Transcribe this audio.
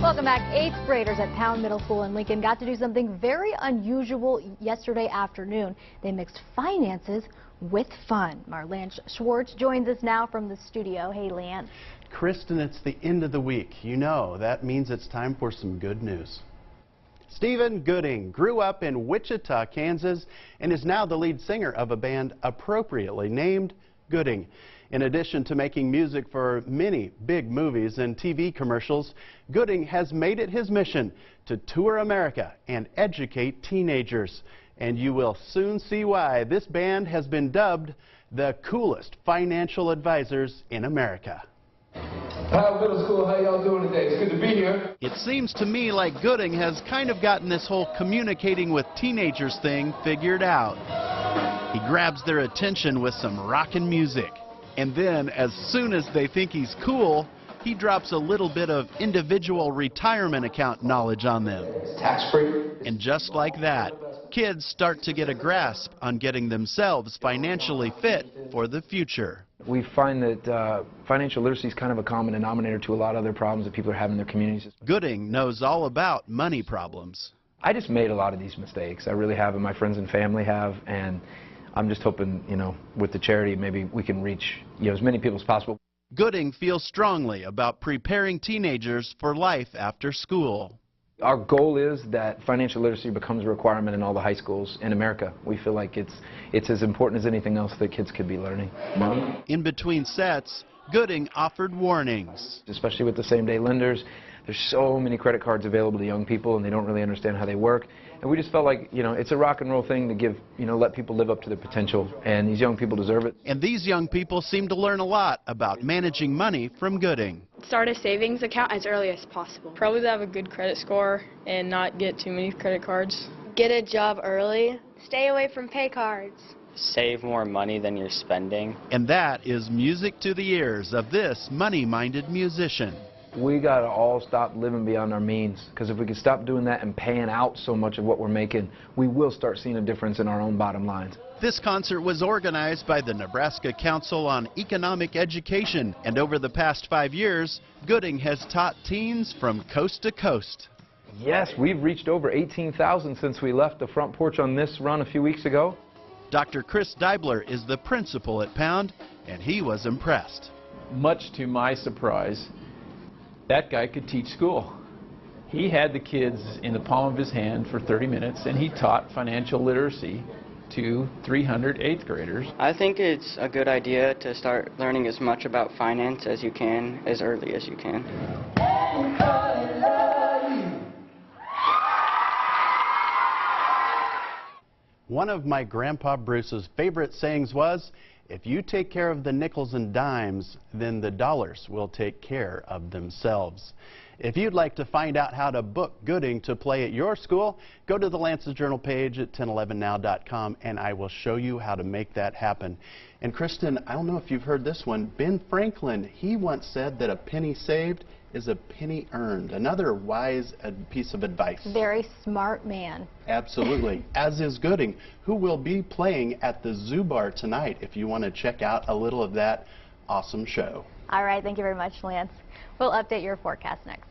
Welcome back. 8th graders at Pound Middle School in Lincoln got to do something very unusual yesterday afternoon. They mixed finances with fun. Marlene Schwartz joins us now from the studio. Hey, Leanne. Kristen, it's the end of the week. You know, that means it's time for some good news. Stephen Gooding grew up in Wichita, Kansas, and is now the lead singer of a band appropriately named Gooding. In addition to making music for many big movies and TV commercials, Gooding has made it his mission to tour America and educate teenagers. And you will soon see why this band has been dubbed the coolest financial advisors in America. Pound Middle School, how y'all doing today? It's good to be here. It seems to me like Gooding has kind of gotten this whole communicating with teenagers thing figured out. He grabs their attention with some rockin' music. And then, as soon as they think he's cool, he drops a little bit of individual retirement account knowledge on them. It's tax-free. And just like that, kids start to get a grasp on getting themselves financially fit for the future. We find that financial literacy is kind of a common denominator to a lot of other problems that people are having in their communities. Gooding knows all about money problems. I just made a lot of these mistakes. I really have, and my friends and family have, and I'm just hoping, with the charity, maybe we can reach, as many people as possible. Gooding feels strongly about preparing teenagers for life after school. Our goal is that financial literacy becomes a requirement in all the high schools in America. We feel like it's as important as anything else that kids could be learning. In between sets, Gooding offered warnings. Especially with the same-day lenders, there's so many credit cards available to young people, and they don't really understand how they work. And we just felt like, it's a rock and roll thing to give, let people live up to their potential, and these young people deserve it. And these young people seem to learn a lot about managing money from Gooding. Start a savings account as early as possible. Probably have a good credit score and not get too many credit cards. Get a job early. Stay away from pay cards. Save more money than you're spending. And that is music to the ears of this money-minded musician. We got to all stop living beyond our means, because if we can stop doing that and paying out so much of what we're making, we will start seeing a difference in our own bottom lines. This concert was organized by the Nebraska Council on Economic Education, and over the past 5 years, Gooding has taught teens from coast to coast. Yes, we've reached over 18,000 since we left the front porch on this run a few weeks ago. Dr. Chris Deibler is the principal at Pound, and he was impressed. Much to my surprise, that guy could teach school. He had the kids in the palm of his hand for 30 minutes, and he taught financial literacy to 300 8th graders. I think it's a good idea to start learning as much about finance as you can, as early as you can. One of my Grandpa Bruce's favorite sayings was, if you take care of the nickels and dimes, then the dollars will take care of themselves. If you'd like to find out how to book Gooding to play at your school, go to the Lancet Journal page at 1011now.com, and I will show you how to make that happen. And Kristen, I don't know if you've heard this one. Ben Franklin, he once said that a penny saved is a penny earned. Another wise piece of advice. Very smart man. Absolutely. As is Gooding, who will be playing at the Zoo Bar tonight if you want to check out a little of that awesome show. All right, thank you very much, Lance. We'll update your forecast next.